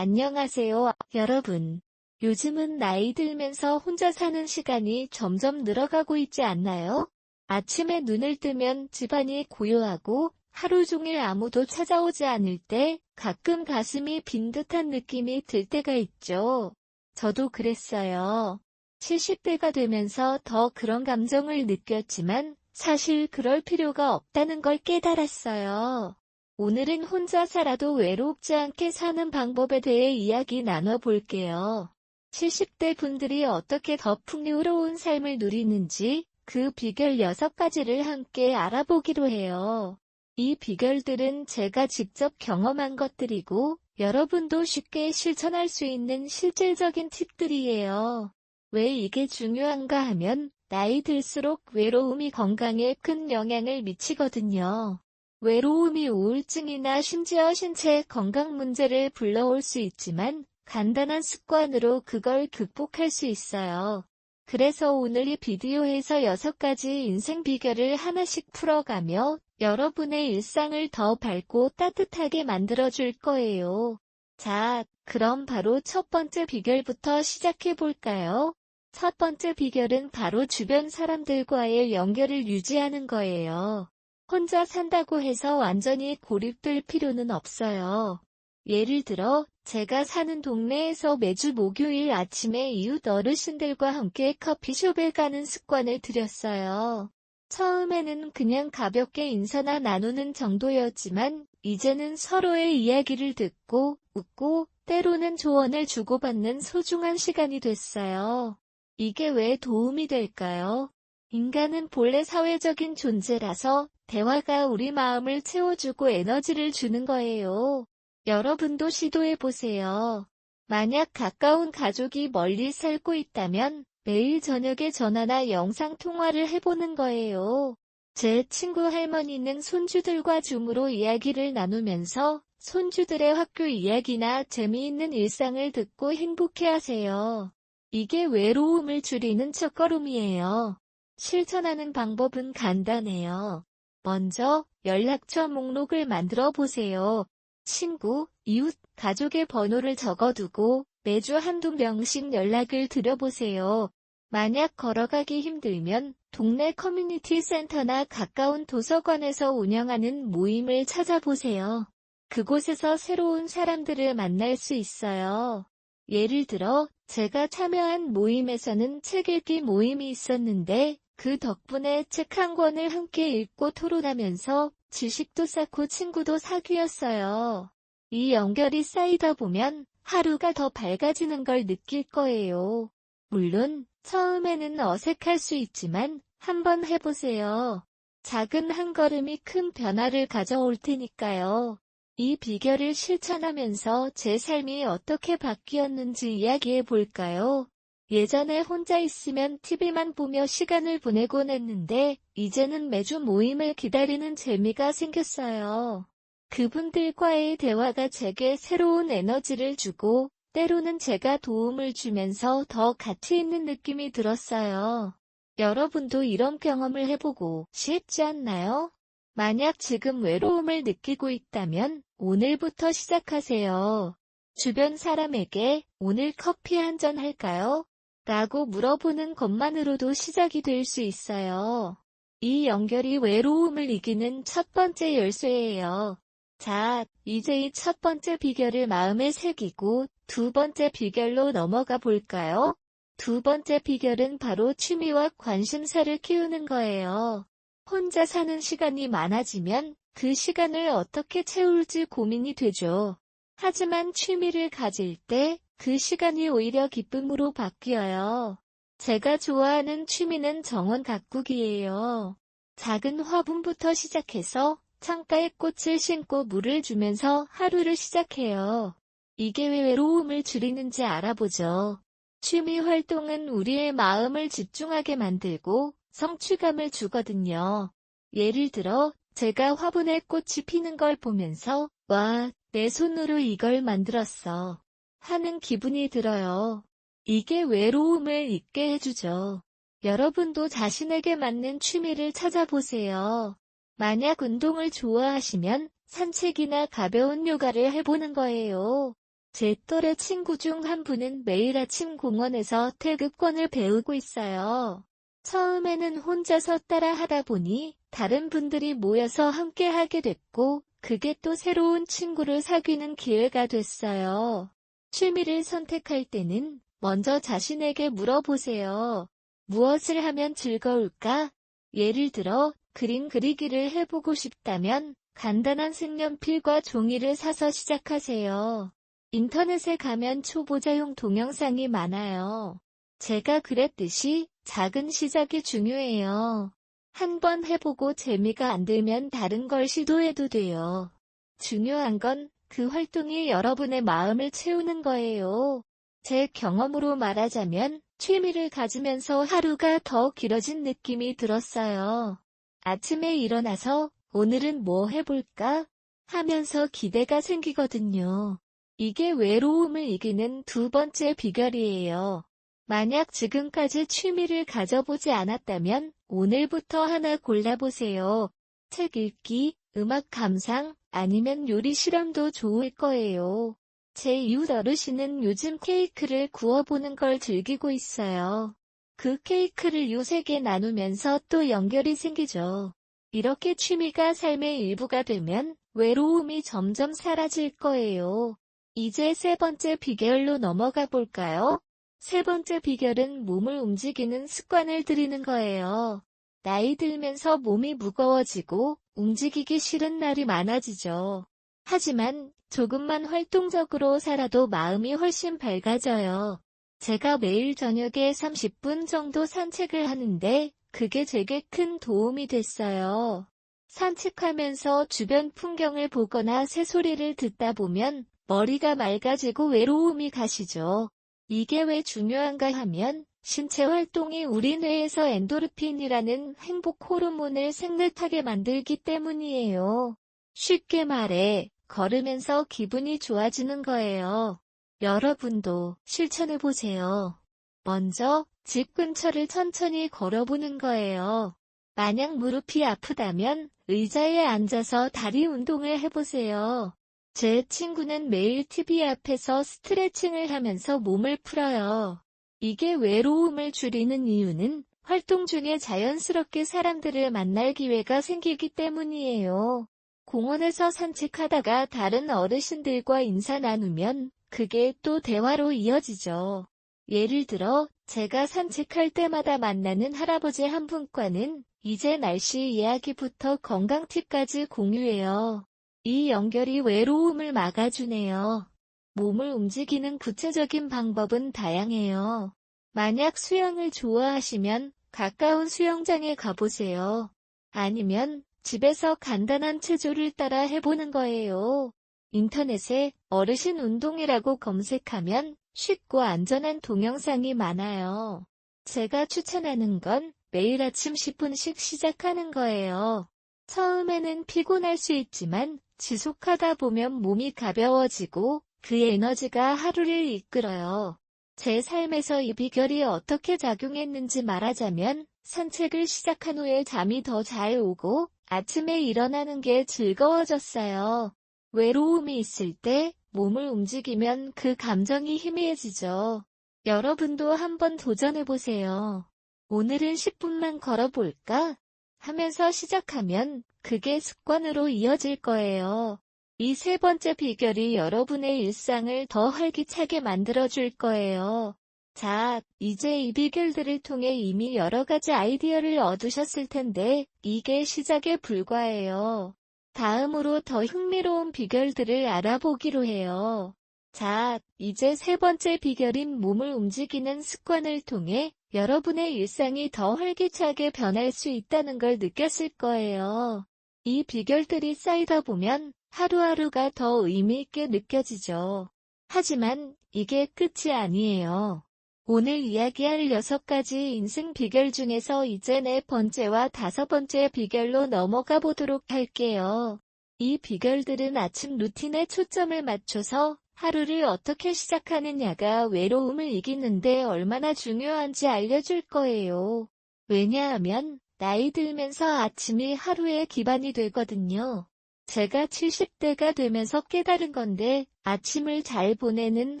안녕하세요, 여러분. 요즘은 나이 들면서 혼자 사는 시간이 점점 늘어가고 있지 않나요? 아침에 눈을 뜨면 집안이 고요하고 하루 종일 아무도 찾아오지 않을 때 가끔 가슴이 빈 듯한 느낌이 들 때가 있죠. 저도 그랬어요. 70대가 되면서 더 그런 감정을 느꼈지만 사실 그럴 필요가 없다는 걸 깨달았어요. 오늘은 혼자 살아도 외롭지 않게 사는 방법에 대해 이야기 나눠볼게요. 70대 분들이 어떻게 더 풍요로운 삶을 누리는지 그 비결 6가지를 함께 알아보기로 해요. 이 비결들은 제가 직접 경험한 것들이고 여러분도 쉽게 실천할 수 있는 실질적인 팁들이에요. 왜 이게 중요한가 하면 나이 들수록 외로움이 건강에 큰 영향을 미치거든요. 외로움이 우울증이나 심지어 신체 건강 문제를 불러올 수 있지만 간단한 습관으로 그걸 극복할 수 있어요. 그래서 오늘 이 비디오에서 6가지 인생 비결을 하나씩 풀어가며 여러분의 일상을 더 밝고 따뜻하게 만들어줄 거예요. 자, 그럼 바로 첫 번째 비결부터 시작해 볼까요? 첫 번째 비결은 바로 주변 사람들과의 연결을 유지하는 거예요. 혼자 산다고 해서 완전히 고립될 필요는 없어요. 예를 들어, 제가 사는 동네에서 매주 목요일 아침에 이웃 어르신들과 함께 커피숍에 가는 습관을 들였어요. 처음에는 그냥 가볍게 인사나 나누는 정도였지만, 이제는 서로의 이야기를 듣고, 웃고, 때로는 조언을 주고받는 소중한 시간이 됐어요. 이게 왜 도움이 될까요? 인간은 본래 사회적인 존재라서 대화가 우리 마음을 채워주고 에너지를 주는 거예요. 여러분도 시도해보세요. 만약 가까운 가족이 멀리 살고 있다면 매일 저녁에 전화나 영상통화를 해보는 거예요. 제 친구 할머니는 손주들과 줌으로 이야기를 나누면서 손주들의 학교 이야기나 재미있는 일상을 듣고 행복해하세요. 이게 외로움을 줄이는 첫걸음이에요. 실천하는 방법은 간단해요. 먼저 연락처 목록을 만들어 보세요. 친구, 이웃, 가족의 번호를 적어두고 매주 한두 명씩 연락을 드려보세요. 만약 걸어가기 힘들면 동네 커뮤니티 센터나 가까운 도서관에서 운영하는 모임을 찾아보세요. 그곳에서 새로운 사람들을 만날 수 있어요. 예를 들어, 제가 참여한 모임에서는 책 읽기 모임이 있었는데, 그 덕분에 책 한 권을 함께 읽고 토론하면서 지식도 쌓고 친구도 사귀었어요. 이 연결이 쌓이다 보면 하루가 더 밝아지는 걸 느낄 거예요. 물론 처음에는 어색할 수 있지만 한번 해보세요. 작은 한 걸음이 큰 변화를 가져올 테니까요. 이 비결을 실천하면서 제 삶이 어떻게 바뀌었는지 이야기해 볼까요? 예전에 혼자 있으면 TV만 보며 시간을 보내곤 했는데, 이제는 매주 모임을 기다리는 재미가 생겼어요. 그분들과의 대화가 제게 새로운 에너지를 주고, 때로는 제가 도움을 주면서 더 가치 있는 느낌이 들었어요. 여러분도 이런 경험을 해보고 싶지 않나요? 만약 지금 외로움을 느끼고 있다면 오늘부터 시작하세요. 주변 사람에게 오늘 커피 한 잔 할까요? 라고 물어보는 것만으로도 시작이 될 수 있어요. 이 연결이 외로움을 이기는 첫 번째 열쇠예요. 자, 이제 이 첫 번째 비결을 마음에 새기고 두 번째 비결로 넘어가 볼까요? 두 번째 비결은 바로 취미와 관심사를 키우는 거예요. 혼자 사는 시간이 많아지면 그 시간을 어떻게 채울지 고민이 되죠. 하지만 취미를 가질 때 그 시간이 오히려 기쁨으로 바뀌어요. 제가 좋아하는 취미는 정원 가꾸기예요. 작은 화분부터 시작해서 창가에 꽃을 심고 물을 주면서 하루를 시작해요. 이게 왜 외로움을 줄이는지 알아보죠. 취미 활동은 우리의 마음을 집중하게 만들고 성취감을 주거든요. 예를 들어, 제가 화분에 꽃이 피는 걸 보면서, 와, 내 손으로 이걸 만들었어. 하는 기분이 들어요. 이게 외로움을 잊게 해주죠. 여러분도 자신에게 맞는 취미를 찾아보세요. 만약 운동을 좋아하시면 산책이나 가벼운 요가를 해보는 거예요. 제 또래 친구 중 한 분은 매일 아침 공원에서 태극권을 배우고 있어요. 처음에는 혼자서 따라 하다 보니 다른 분들이 모여서 함께 하게 됐고, 그게 또 새로운 친구를 사귀는 기회가 됐어요. 취미를 선택할 때는 먼저 자신에게 물어보세요. 무엇을 하면 즐거울까? 예를 들어, 그림 그리기를 해보고 싶다면 간단한 색연필과 종이를 사서 시작하세요. 인터넷에 가면 초보자용 동영상이 많아요. 제가 그랬듯이 작은 시작이 중요해요. 한번 해보고 재미가 안 들면 다른 걸 시도해도 돼요. 중요한 건 그 활동이 여러분의 마음을 채우는 거예요. 제 경험으로 말하자면 취미를 가지면서 하루가 더 길어진 느낌이 들었어요. 아침에 일어나서 오늘은 뭐 해볼까? 하면서 기대가 생기거든요. 이게 외로움을 이기는 두 번째 비결이에요. 만약 지금까지 취미를 가져보지 않았다면 오늘부터 하나 골라보세요. 책 읽기, 음악 감상, 아니면 요리 실험도 좋을 거예요. 제 이웃 어르신은 요즘 케이크를 구워보는 걸 즐기고 있어요. 그 케이크를 요새게 나누면서 또 연결이 생기죠. 이렇게 취미가 삶의 일부가 되면 외로움이 점점 사라질 거예요. 이제 세 번째 비결로 넘어가 볼까요? 세 번째 비결은 몸을 움직이는 습관을 들이는 거예요. 나이 들면서 몸이 무거워지고 움직이기 싫은 날이 많아지죠. 하지만 조금만 활동적으로 살아도 마음이 훨씬 밝아져요. 제가 매일 저녁에 30분 정도 산책을 하는데 그게 제게 큰 도움이 됐어요. 산책하면서 주변 풍경을 보거나 새소리를 듣다 보면 머리가 맑아지고 외로움이 가시죠. 이게 왜 중요한가 하면 신체 활동이 우리 뇌에서 엔도르핀이라는 행복 호르몬을 생릿하게 만들기 때문이에요. 쉽게 말해, 걸으면서 기분이 좋아지는 거예요. 여러분도 실천해보세요. 먼저 집 근처를 천천히 걸어보는 거예요. 만약 무릎이 아프다면 의자에 앉아서 다리 운동을 해보세요. 제 친구는 매일 TV 앞에서 스트레칭을 하면서 몸을 풀어요. 이게 외로움을 줄이는 이유는 활동 중에 자연스럽게 사람들을 만날 기회가 생기기 때문이에요. 공원에서 산책하다가 다른 어르신들과 인사 나누면 그게 또 대화로 이어지죠. 예를 들어 제가 산책할 때마다 만나는 할아버지 한 분과는 이제 날씨 이야기부터 건강 팁까지 공유해요. 이 연결이 외로움을 막아주네요. 몸을 움직이는 구체적인 방법은 다양해요. 만약 수영을 좋아하시면 가까운 수영장에 가보세요. 아니면 집에서 간단한 체조를 따라 해보는 거예요. 인터넷에 어르신 운동이라고 검색하면 쉽고 안전한 동영상이 많아요. 제가 추천하는 건 매일 아침 10분씩 시작하는 거예요. 처음에는 피곤할 수 있지만 지속하다 보면 몸이 가벼워지고 그 에너지가 하루를 이끌어요. 제 삶에서 이 비결이 어떻게 작용했는지 말하자면 산책을 시작한 후에 잠이 더 잘 오고 아침에 일어나는 게 즐거워졌어요. 외로움이 있을 때 몸을 움직이면 그 감정이 희미해지죠. 여러분도 한번 도전해보세요. 오늘은 10분만 걸어볼까? 하면서 시작하면 그게 습관으로 이어질 거예요. 이 세 번째 비결이 여러분의 일상을 더 활기차게 만들어줄 거예요. 자, 이제 이 비결들을 통해 이미 여러 가지 아이디어를 얻으셨을 텐데, 이게 시작에 불과해요. 다음으로 더 흥미로운 비결들을 알아보기로 해요. 자, 이제 세 번째 비결인 몸을 움직이는 습관을 통해 여러분의 일상이 더 활기차게 변할 수 있다는 걸 느꼈을 거예요. 이 비결들이 쌓이다 보면 하루하루가 더 의미 있게 느껴지죠. 하지만 이게 끝이 아니에요. 오늘 이야기할 6가지 인생 비결 중에서 이제 네 번째와 다섯 번째 비결로 넘어가 보도록 할게요. 이 비결들은 아침 루틴에 초점을 맞춰서 하루를 어떻게 시작하느냐가 외로움을 이기는데 얼마나 중요한지 알려줄 거예요. 왜냐하면 나이 들면서 아침이 하루의 기반이 되거든요. 제가 70대가 되면서 깨달은 건데 아침을 잘 보내는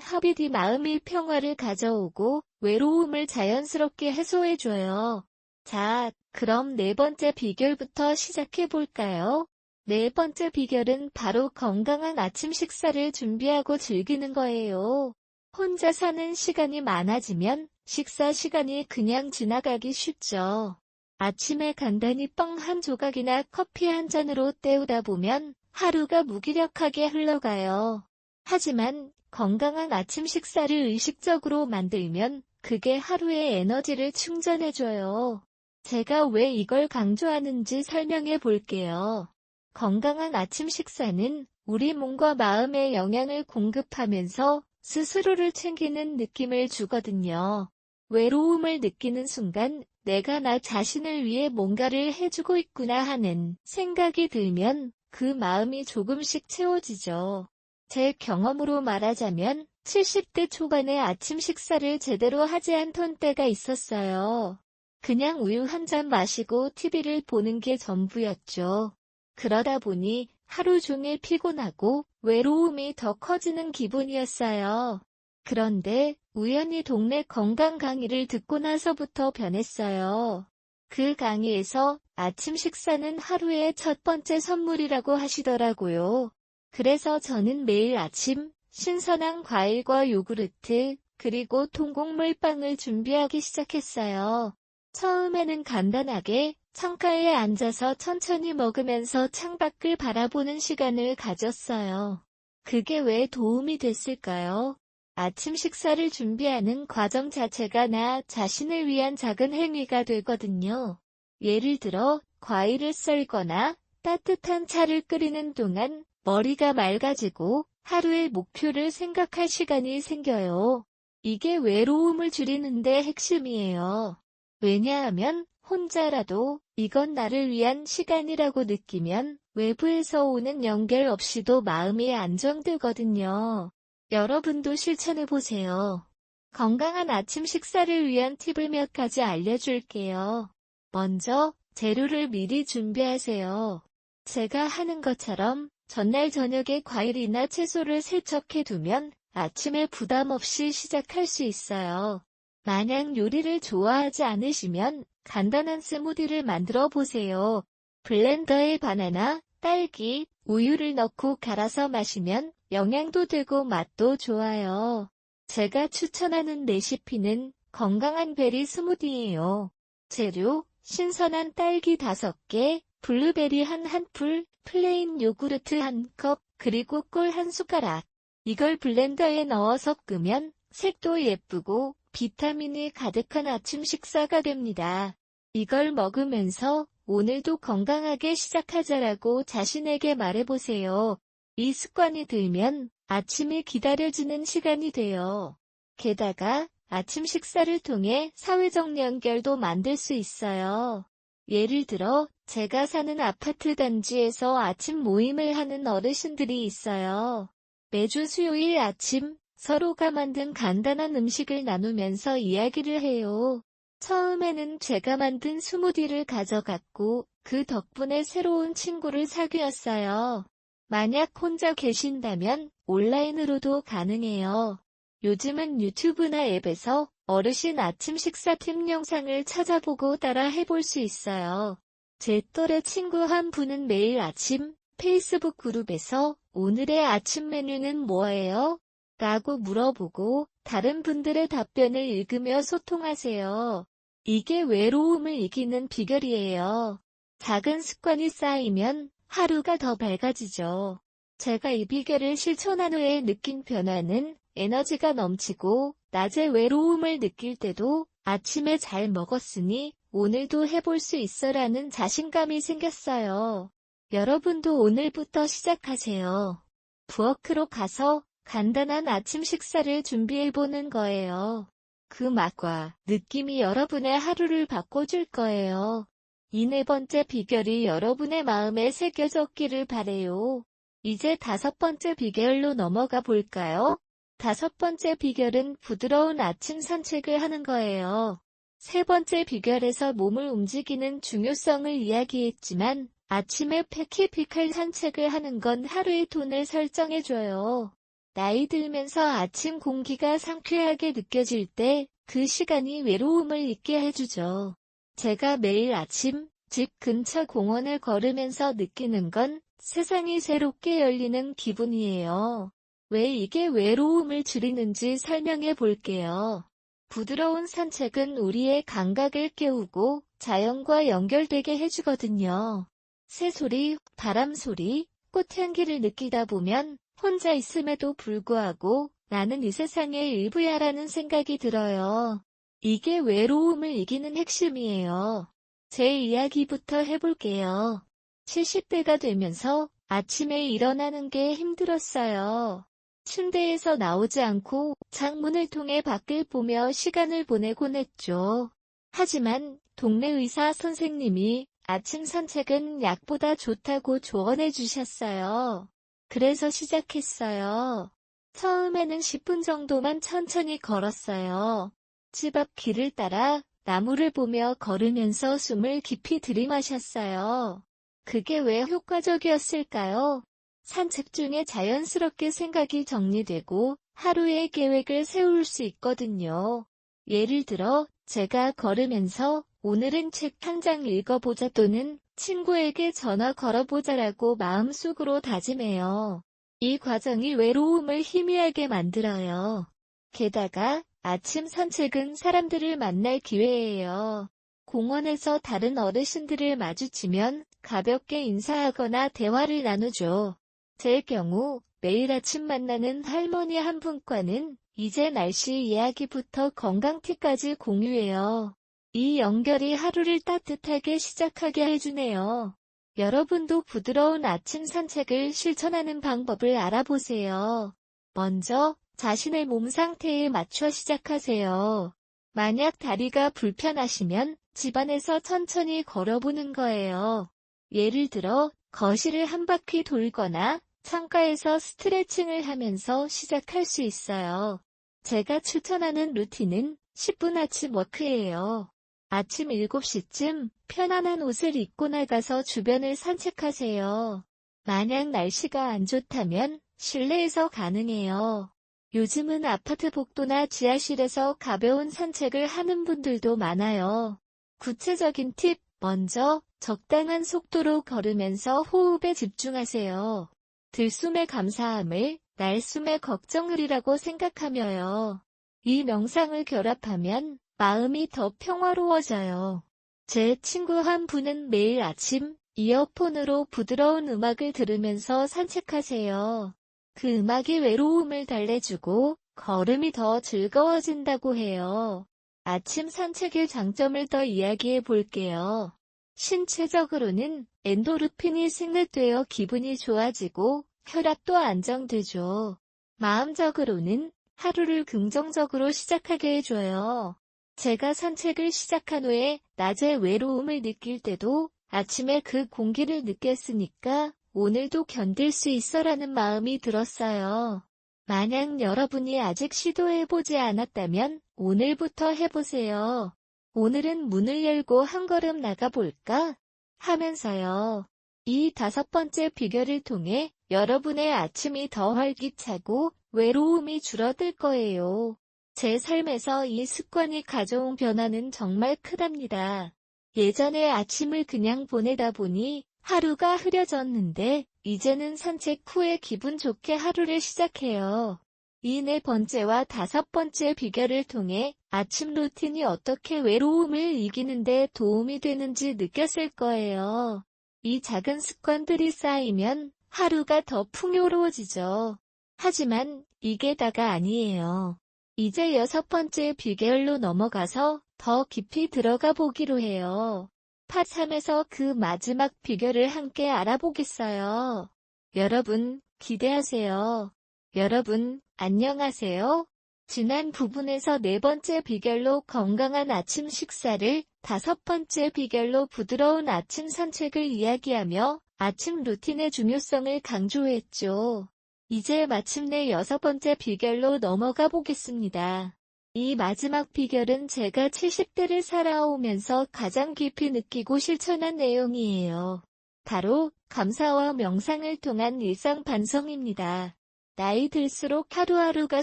합일이 마음의 평화를 가져오고 외로움을 자연스럽게 해소해줘요. 자, 그럼 네 번째 비결부터 시작해볼까요? 네 번째 비결은 바로 건강한 아침 식사를 준비하고 즐기는 거예요. 혼자 사는 시간이 많아지면 식사 시간이 그냥 지나가기 쉽죠. 아침에 간단히 빵 한 조각이나 커피 한 잔으로 때우다 보면 하루가 무기력하게 흘러가요. 하지만 건강한 아침 식사를 의식적으로 만들면 그게 하루의 에너지를 충전해줘요. 제가 왜 이걸 강조하는지 설명해 볼게요. 건강한 아침 식사는 우리 몸과 마음에 영양을 공급하면서 스스로를 챙기는 느낌을 주거든요. 외로움을 느끼는 순간 내가 나 자신을 위해 뭔가를 해주고 있구나 하는 생각이 들면 그 마음이 조금씩 채워지죠. 제 경험으로 말하자면 70대 초반에 아침 식사를 제대로 하지 않던 때가 있었어요. 그냥 우유 한 잔 마시고 TV를 보는 게 전부였죠. 그러다 보니 하루 종일 피곤하고 외로움이 더 커지는 기분이었어요. 그런데 우연히 동네 건강 강의를 듣고 나서부터 변했어요. 그 강의에서 아침 식사는 하루의 첫 번째 선물이라고 하시더라고요. 그래서 저는 매일 아침 신선한 과일과 요구르트, 그리고 통곡물빵을 준비하기 시작했어요. 처음에는 간단하게 창가에 앉아서 천천히 먹으면서 창밖을 바라보는 시간을 가졌어요. 그게 왜 도움이 됐을까요? 아침 식사를 준비하는 과정 자체가 나 자신을 위한 작은 행위가 되거든요. 예를 들어 과일을 썰거나 따뜻한 차를 끓이는 동안 머리가 맑아지고 하루의 목표를 생각할 시간이 생겨요. 이게 외로움을 줄이는 데 핵심이에요. 왜냐하면 혼자라도 이건 나를 위한 시간이라고 느끼면 외부에서 오는 연결 없이도 마음이 안정되거든요. 여러분도 실천해보세요. 건강한 아침 식사를 위한 팁을 몇 가지 알려줄게요. 먼저, 재료를 미리 준비하세요. 제가 하는 것처럼 전날 저녁에 과일이나 채소를 세척해두면 아침에 부담 없이 시작할 수 있어요. 만약 요리를 좋아하지 않으시면 간단한 스무디를 만들어 보세요. 블렌더에 바나나, 딸기, 우유를 넣고 갈아서 마시면 영양도 되고 맛도 좋아요. 제가 추천하는 레시피는 건강한 베리 스무디예요. 재료, 신선한 딸기 5개, 블루베리 한 풀, 플레인 요구르트 1컵, 그리고 꿀 1숟가락. 이걸 블렌더에 넣어 섞으면 색도 예쁘고 비타민이 가득한 아침 식사가 됩니다. 이걸 먹으면서 오늘도 건강하게 시작하자라고 자신에게 말해보세요. 이 습관이 들면 아침이 기다려지는 시간이 돼요. 게다가 아침 식사를 통해 사회적 연결도 만들 수 있어요. 예를 들어 제가 사는 아파트 단지에서 아침 모임을 하는 어르신들이 있어요. 매주 수요일 아침 서로가 만든 간단한 음식을 나누면서 이야기를 해요. 처음에는 제가 만든 스무디를 가져갔고 그 덕분에 새로운 친구를 사귀었어요. 만약 혼자 계신다면 온라인으로도 가능해요. 요즘은 유튜브나 앱에서 어르신 아침 식사 팁 영상을 찾아보고 따라 해볼 수 있어요. 제 또래 친구 한 분은 매일 아침 페이스북 그룹에서 오늘의 아침 메뉴는 뭐예요? 라고 물어보고 다른 분들의 답변을 읽으며 소통하세요. 이게 외로움을 이기는 비결이에요. 작은 습관이 쌓이면 하루가 더 밝아지죠. 제가 이 비결을 실천한 후에 느낀 변화는 에너지가 넘치고 낮에 외로움을 느낄 때도 아침에 잘 먹었으니 오늘도 해볼 수 있어라는 자신감이 생겼어요. 여러분도 오늘부터 시작하세요. 부엌으로 가서 간단한 아침 식사를 준비해보는 거예요. 그 맛과 느낌이 여러분의 하루를 바꿔줄 거예요. 이 네 번째 비결이 여러분의 마음에 새겨졌기를 바래요. 이제 5번째 비결로 넘어가 볼까요? 5번째 비결은 부드러운 아침 산책을 하는 거예요. 세 번째 비결에서 몸을 움직이는 중요성을 이야기했지만 아침에 패키피컬 산책을 하는 건 하루의 톤을 설정해줘요. 나이 들면서 아침 공기가 상쾌하게 느껴질 때 그 시간이 외로움을 잊게 해주죠. 제가 매일 아침 집 근처 공원을 걸으면서 느끼는 건 세상이 새롭게 열리는 기분이에요. 왜 이게 외로움을 줄이는지 설명해 볼게요. 부드러운 산책은 우리의 감각을 깨우고 자연과 연결되게 해주거든요. 새소리, 바람소리, 꽃향기를 느끼다 보면 혼자 있음에도 불구하고 나는 이 세상의 일부야라는 생각이 들어요. 이게 외로움을 이기는 핵심이에요. 제 이야기부터 해볼게요. 70대가 되면서 아침에 일어나는 게 힘들었어요. 침대에서 나오지 않고 창문을 통해 밖을 보며 시간을 보내곤 했죠. 하지만 동네 의사 선생님이 아침 산책은 약보다 좋다고 조언해 주셨어요. 그래서 시작했어요. 처음에는 10분 정도만 천천히 걸었어요. 집 앞 길을 따라 나무를 보며 걸으면서 숨을 깊이 들이마셨어요. 그게 왜 효과적이었을까요? 산책 중에 자연스럽게 생각이 정리되고 하루의 계획을 세울 수 있거든요. 예를 들어, 제가 걸으면서 오늘은 책 한 장 읽어보자 또는 친구에게 전화 걸어보자라고 마음속으로 다짐해요. 이 과정이 외로움을 희미하게 만들어요. 게다가 아침 산책은 사람들을 만날 기회예요. 공원에서 다른 어르신들을 마주치면 가볍게 인사하거나 대화를 나누죠. 제 경우 매일 아침 만나는 할머니 한 분과는 이제 날씨 이야기부터 건강 팁까지 공유해요. 이 연결이 하루를 따뜻하게 시작하게 해주네요. 여러분도 부드러운 아침 산책을 실천하는 방법을 알아보세요. 먼저 자신의 몸 상태에 맞춰 시작하세요. 만약 다리가 불편하시면 집안에서 천천히 걸어보는 거예요. 예를 들어 거실을 한 바퀴 돌거나 창가에서 스트레칭을 하면서 시작할 수 있어요. 제가 추천하는 루틴은 10분 아침 워크예요. 아침 7시쯤 편안한 옷을 입고 나가서 주변을 산책하세요. 만약 날씨가 안 좋다면 실내에서 가능해요. 요즘은 아파트 복도나 지하실에서 가벼운 산책을 하는 분들도 많아요. 구체적인 팁, 먼저 적당한 속도로 걸으면서 호흡에 집중하세요. 들숨에 감사함을, 날숨에 걱정을이라고 생각하며요. 이 명상을 결합하면 마음이 더 평화로워져요. 제 친구 한 분은 매일 아침 이어폰으로 부드러운 음악을 들으면서 산책하세요. 그 음악이 외로움을 달래주고 걸음이 더 즐거워진다고 해요. 아침 산책의 장점을 더 이야기해 볼게요. 신체적으로는 엔도르핀이 생성되어 기분이 좋아지고 혈압도 안정되죠. 마음적으로는 하루를 긍정적으로 시작하게 해줘요. 제가 산책을 시작한 후에 낮에 외로움을 느낄 때도 아침에 그 공기를 느꼈으니까 오늘도 견딜 수 있어라는 마음이 들었어요. 만약 여러분이 아직 시도해보지 않았다면 오늘부터 해보세요. 오늘은 문을 열고 한 걸음 나가볼까? 하면서요. 이 5번째 비결을 통해 여러분의 아침이 더 활기차고 외로움이 줄어들 거예요. 제 삶에서 이 습관이 가져온 변화는 정말 크답니다. 예전에 아침을 그냥 보내다 보니 하루가 흐려졌는데 이제는 산책 후에 기분 좋게 하루를 시작해요. 이 4번째와 5번째 비결을 통해 아침 루틴이 어떻게 외로움을 이기는데 도움이 되는지 느꼈을 거예요. 이 작은 습관들이 쌓이면 하루가 더 풍요로워지죠. 하지만 이게 다가 아니에요. 이제 6번째 비결로 넘어가서 더 깊이 들어가 보기로 해요. 파 3에서 그 마지막 비결을 함께 알아보겠어요. 여러분, 기대하세요. 여러분, 안녕하세요. 지난 부분에서 4번째 비결로 건강한 아침 식사를, 5번째 비결로 부드러운 아침 산책을 이야기하며 아침 루틴의 중요성을 강조했죠. 이제 마침내 6번째 비결로 넘어가 보겠습니다. 이 마지막 비결은 제가 70대를 살아오면서 가장 깊이 느끼고 실천한 내용이에요. 바로 감사와 명상을 통한 일상 반성입니다. 나이 들수록 하루하루가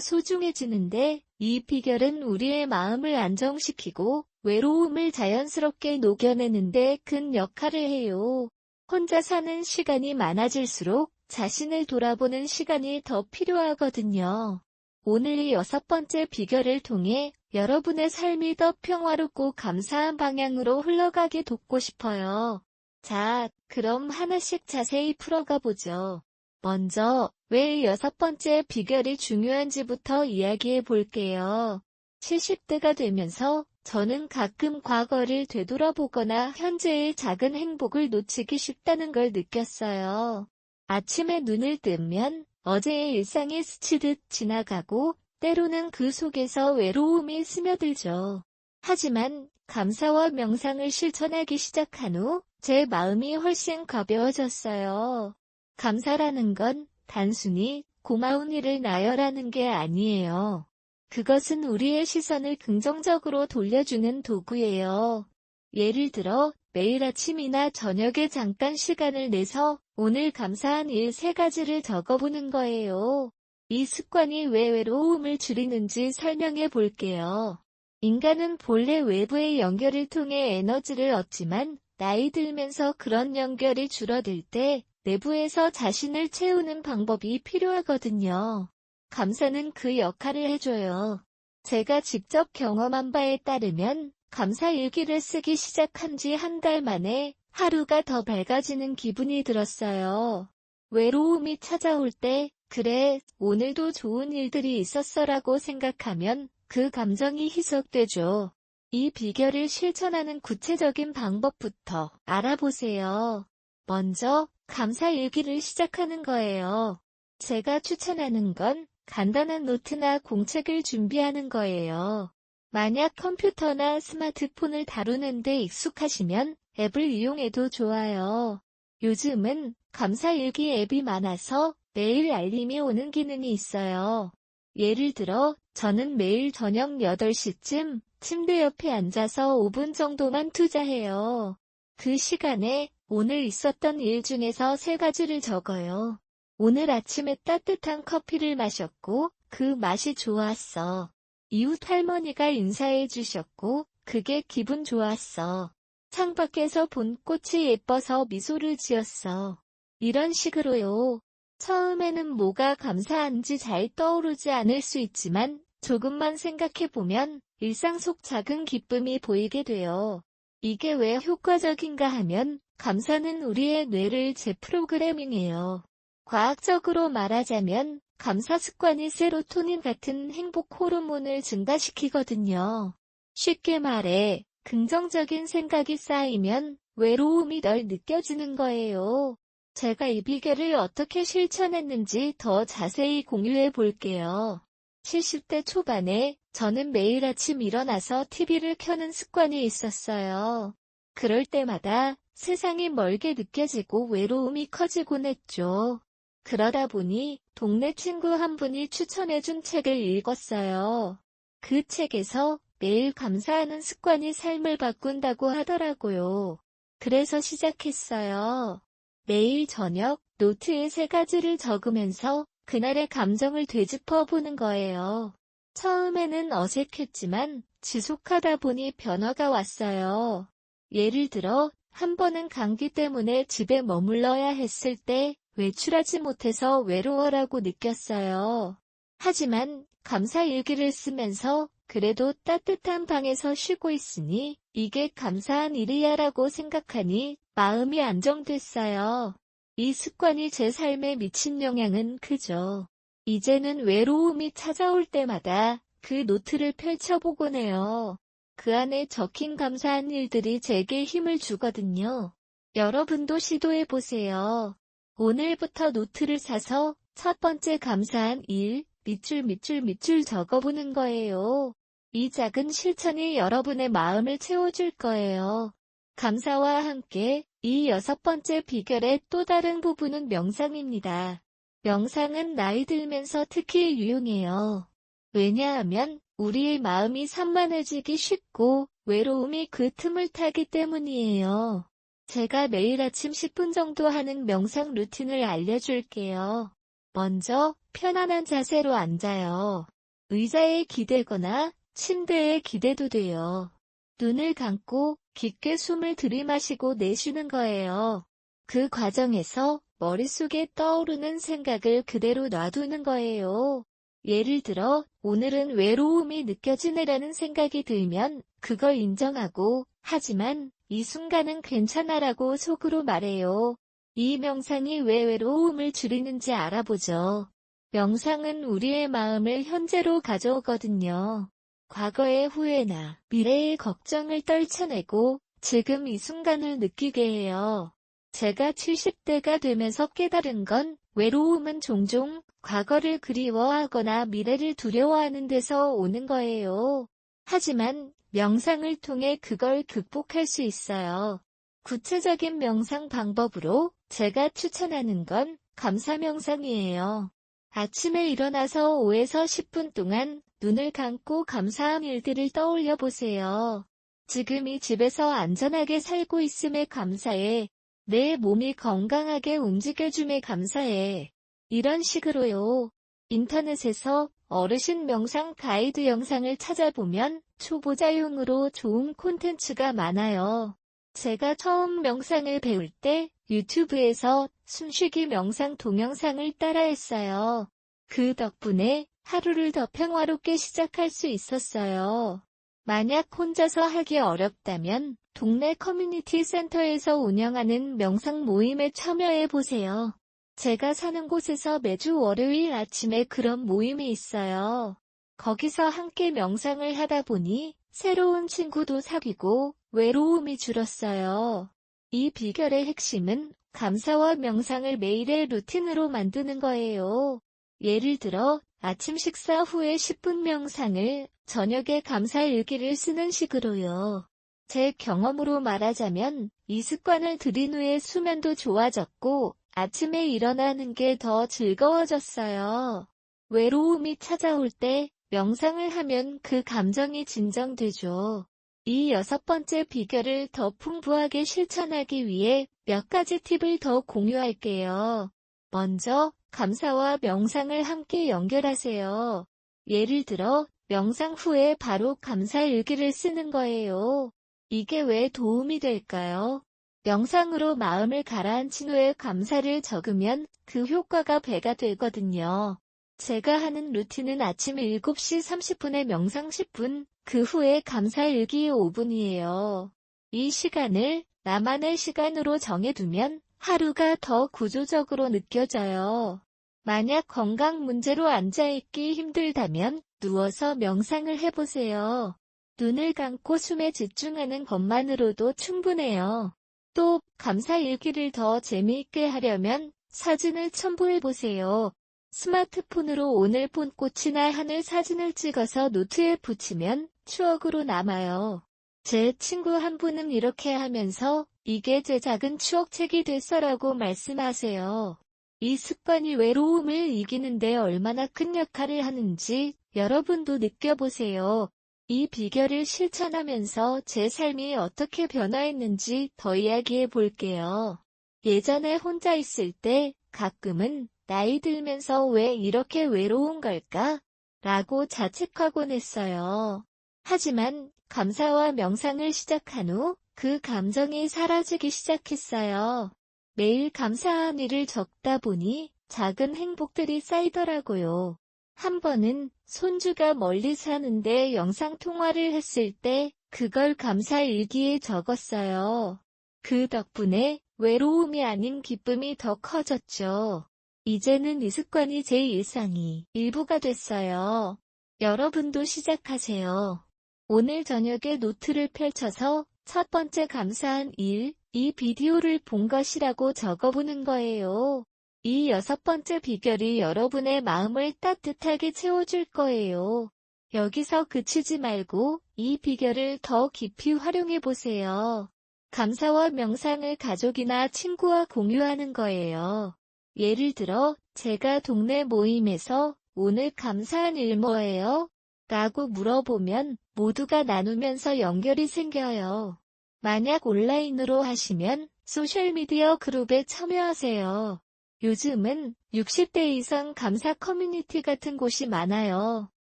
소중해지는데 이 비결은 우리의 마음을 안정시키고 외로움을 자연스럽게 녹여내는데 큰 역할을 해요. 혼자 사는 시간이 많아질수록 자신을 돌아보는 시간이 더 필요하거든요. 오늘 이 6번째 비결을 통해 여러분의 삶이 더 평화롭고 감사한 방향으로 흘러가게 돕고 싶어요. 자, 그럼 하나씩 자세히 풀어가 보죠. 먼저, 왜 6번째 비결이 중요한지부터 이야기해 볼게요. 70대가 되면서 저는 가끔 과거를 되돌아보거나 현재의 작은 행복을 놓치기 쉽다는 걸 느꼈어요. 아침에 눈을 뜨면 어제의 일상이 스치듯 지나가고 때로는 그 속에서 외로움이 스며들죠. 하지만 감사와 명상을 실천하기 시작한 후 제 마음이 훨씬 가벼워졌어요. 감사라는 건 단순히 고마운 일을 나열하는 게 아니에요. 그것은 우리의 시선을 긍정적으로 돌려주는 도구예요. 예를 들어 매일 아침이나 저녁에 잠깐 시간을 내서 오늘 감사한 일 3가지를 적어보는 거예요. 이 습관이 왜 외로움을 줄이는지 설명해 볼게요. 인간은 본래 외부의 연결을 통해 에너지를 얻지만 나이 들면서 그런 연결이 줄어들 때 내부에서 자신을 채우는 방법이 필요하거든요. 감사는 그 역할을 해줘요. 제가 직접 경험한 바에 따르면 감사 일기를 쓰기 시작한 지 1달 만에 하루가 더 밝아지는 기분이 들었어요. 외로움이 찾아올 때, 그래, 오늘도 좋은 일들이 있었어라고 생각하면 그 감정이 희석되죠. 이 비결을 실천하는 구체적인 방법부터 알아보세요. 먼저, 감사 일기를 시작하는 거예요. 제가 추천하는 건 간단한 노트나 공책을 준비하는 거예요. 만약 컴퓨터나 스마트폰을 다루는데 익숙하시면 앱을 이용해도 좋아요. 요즘은 감사일기 앱이 많아서 매일 알림이 오는 기능이 있어요. 예를 들어 저는 매일 저녁 8시쯤 침대 옆에 앉아서 5분 정도만 투자해요. 그 시간에 오늘 있었던 일 중에서 3가지를 적어요. 오늘 아침에 따뜻한 커피를 마셨고 그 맛이 좋았어. 이웃 할머니가 인사해 주셨고 그게 기분 좋았어. 창밖에서 본 꽃이 예뻐서 미소를 지었어. 이런 식으로요. 처음에는 뭐가 감사한지 잘 떠오르지 않을 수 있지만 조금만 생각해보면 일상 속 작은 기쁨이 보이게 돼요. 이게 왜 효과적인가 하면 감사는 우리의 뇌를 재프로그래밍해요. 과학적으로 말하자면 감사 습관이 세로토닌 같은 행복 호르몬을 증가시키거든요. 쉽게 말해 긍정적인 생각이 쌓이면 외로움이 덜 느껴지는 거예요. 제가 이 비결을 어떻게 실천했는지 더 자세히 공유해 볼게요. 70대 초반에 저는 매일 아침 일어나서 TV를 켜는 습관이 있었어요. 그럴 때마다 세상이 멀게 느껴지고 외로움이 커지곤 했죠. 그러다 보니 동네 친구 한 분이 추천해준 책을 읽었어요. 그 책에서 매일 감사하는 습관이 삶을 바꾼다고 하더라고요. 그래서 시작했어요. 매일 저녁 노트에 3가지를 적으면서 그날의 감정을 되짚어 보는 거예요. 처음에는 어색했지만 지속하다 보니 변화가 왔어요. 예를 들어 한 번은 감기 때문에 집에 머물러야 했을 때 외출하지 못해서 외로워라고 느꼈어요. 하지만 감사 일기를 쓰면서 그래도 따뜻한 방에서 쉬고 있으니 이게 감사한 일이야라고 생각하니 마음이 안정됐어요. 이 습관이 제 삶에 미친 영향은 크죠. 이제는 외로움이 찾아올 때마다 그 노트를 펼쳐보곤 해요. 그 안에 적힌 감사한 일들이 제게 힘을 주거든요. 여러분도 시도해보세요. 오늘부터 노트를 사서 첫 번째 감사한 일, 밑줄 적어보는 거예요. 이 작은 실천이 여러분의 마음을 채워줄 거예요. 감사와 함께 이 6번째 비결의 또 다른 부분은 명상입니다. 명상은 나이 들면서 특히 유용해요. 왜냐하면 우리의 마음이 산만해지기 쉽고 외로움이 그 틈을 타기 때문이에요. 제가 매일 아침 10분 정도 하는 명상 루틴을 알려줄게요. 먼저 편안한 자세로 앉아요. 의자에 기대거나 침대에 기대도 돼요. 눈을 감고 깊게 숨을 들이마시고 내쉬는 거예요. 그 과정에서 머릿속에 떠오르는 생각을 그대로 놔두는 거예요. 예를 들어, 오늘은 외로움이 느껴지네라는 생각이 들면 그걸 인정하고, 하지만 이 순간은 괜찮아라고 속으로 말해요. 이 명상이 왜 외로움을 줄이는지 알아보죠. 명상은 우리의 마음을 현재로 가져오거든요. 과거의 후회나 미래의 걱정을 떨쳐내고 지금 이 순간을 느끼게 해요. 제가 70대가 되면서 깨달은 건 외로움은 종종 과거를 그리워하거나 미래를 두려워하는 데서 오는 거예요. 하지만 명상을 통해 그걸 극복할 수 있어요. 구체적인 명상 방법으로 제가 추천하는 건 감사 명상이에요. 아침에 일어나서 5에서 10분 동안 눈을 감고 감사한 일들을 떠올려 보세요. 지금 이 집에서 안전하게 살고 있음에 감사해. 내 몸이 건강하게 움직여줌에 감사해. 이런 식으로요. 인터넷에서 어르신 명상 가이드 영상을 찾아보면 초보자용으로 좋은 콘텐츠가 많아요. 제가 처음 명상을 배울 때 유튜브에서 숨쉬기 명상 동영상을 따라했어요. 그 덕분에 하루를 더 평화롭게 시작할 수 있었어요. 만약 혼자서 하기 어렵다면 동네 커뮤니티 센터에서 운영하는 명상 모임에 참여해보세요. 제가 사는 곳에서 매주 월요일 아침에 그런 모임이 있어요. 거기서 함께 명상을 하다 보니 새로운 친구도 사귀고 외로움이 줄었어요. 이 비결의 핵심은 감사와 명상을 매일의 루틴으로 만드는 거예요. 예를 들어 아침 식사 후에 10분 명상을, 저녁에 감사 일기를 쓰는 식으로요. 제 경험으로 말하자면 이 습관을 들인 후에 수면도 좋아졌고 아침에 일어나는 게 더 즐거워졌어요. 외로움이 찾아올 때 명상을 하면 그 감정이 진정되죠. 이 6번째 비결을 더 풍부하게 실천하기 위해 몇 가지 팁을 더 공유할게요. 먼저, 감사와 명상을 함께 연결하세요. 예를 들어, 명상 후에 바로 감사 일기를 쓰는 거예요. 이게 왜 도움이 될까요? 명상으로 마음을 가라앉힌 후에 감사를 적으면 그 효과가 배가 되거든요. 제가 하는 루틴은 아침 7시 30분에 명상 10분, 그 후에 감사 일기 5분이에요. 이 시간을 나만의 시간으로 정해두면 하루가 더 구조적으로 느껴져요. 만약 건강 문제로 앉아있기 힘들다면 누워서 명상을 해보세요. 눈을 감고 숨에 집중하는 것만으로도 충분해요. 또 감사 일기를 더 재미있게 하려면 사진을 첨부해보세요. 스마트폰으로 오늘 본 꽃이나 하늘 사진을 찍어서 노트에 붙이면 추억으로 남아요. 제 친구 한 분은 이렇게 하면서 이게 제 작은 추억책이 됐어라고 말씀하세요. 이 습관이 외로움을 이기는데 얼마나 큰 역할을 하는지 여러분도 느껴보세요. 이 비결을 실천하면서 제 삶이 어떻게 변화했는지 더 이야기해 볼게요. 예전에 혼자 있을 때 가끔은 나이 들면서 왜 이렇게 외로운 걸까? 라고 자책하곤 했어요. 하지만 감사와 명상을 시작한 후 그 감정이 사라지기 시작했어요. 매일 감사한 일을 적다 보니 작은 행복들이 쌓이더라고요. 한 번은 손주가 멀리 사는데 영상통화를 했을 때 그걸 감사 일기에 적었어요. 그 덕분에 외로움이 아닌 기쁨이 더 커졌죠. 이제는 이 습관이 제 일상이 일부가 됐어요. 여러분도 시작하세요. 오늘 저녁에 노트를 펼쳐서 첫 번째 감사한 일, 이 비디오를 본 것이라고 적어보는 거예요. 이 6번째 비결이 여러분의 마음을 따뜻하게 채워줄 거예요. 여기서 그치지 말고 이 비결을 더 깊이 활용해 보세요. 감사와 명상을 가족이나 친구와 공유하는 거예요. 예를 들어, 제가 동네 모임에서 오늘 감사한 일 뭐예요? 라고 물어보면 모두가 나누면서 연결이 생겨요. 만약 온라인으로 하시면 소셜미디어 그룹에 참여하세요. 요즘은 60대 이상 감사 커뮤니티 같은 곳이 많아요.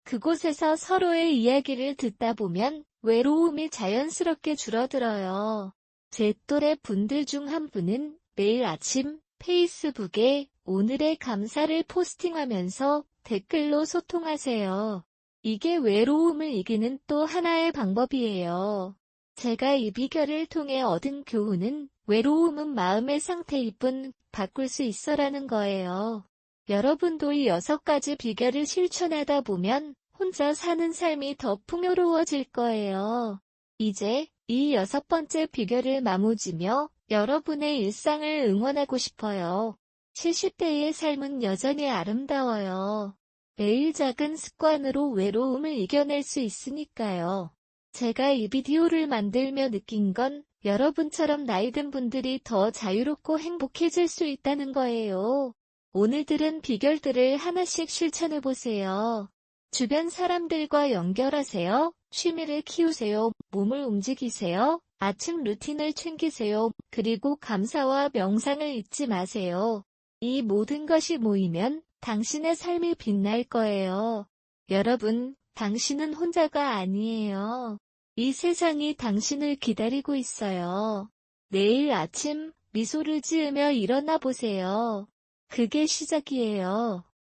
그곳에서 서로의 이야기를 듣다 보면 외로움이 자연스럽게 줄어들어요. 제 또래 분들 중 한 분은 매일 아침 페이스북에 오늘의 감사를 포스팅하면서 댓글로 소통하세요. 이게 외로움을 이기는 또 하나의 방법이에요. 제가 이 비결을 통해 얻은 교훈은 외로움은 마음의 상태일 뿐 바꿀 수 있어라는 거예요. 여러분도 이 6가지 비결을 실천하다 보면 혼자 사는 삶이 더 풍요로워질 거예요. 이제 이 6번째 비결을 마무지며 여러분의 일상을 응원하고 싶어요. 70대의 삶은 여전히 아름다워요. 매일 작은 습관으로 외로움을 이겨낼 수 있으니까요. 제가 이 비디오를 만들며 느낀 건 여러분처럼 나이 든 분들이 더 자유롭고 행복해질 수 있다는 거예요. 오늘 들은 비결들을 하나씩 실천해보세요. 주변 사람들과 연결하세요. 취미를 키우세요. 몸을 움직이세요. 아침 루틴을 챙기세요. 그리고 감사와 명상을 잊지 마세요. 이 모든 것이 모이면 당신의 삶이 빛날 거예요. 여러분, 당신은 혼자가 아니에요. 이 세상이 당신을 기다리고 있어요. 내일 아침 미소를 지으며 일어나 보세요. 그게 시작이에요.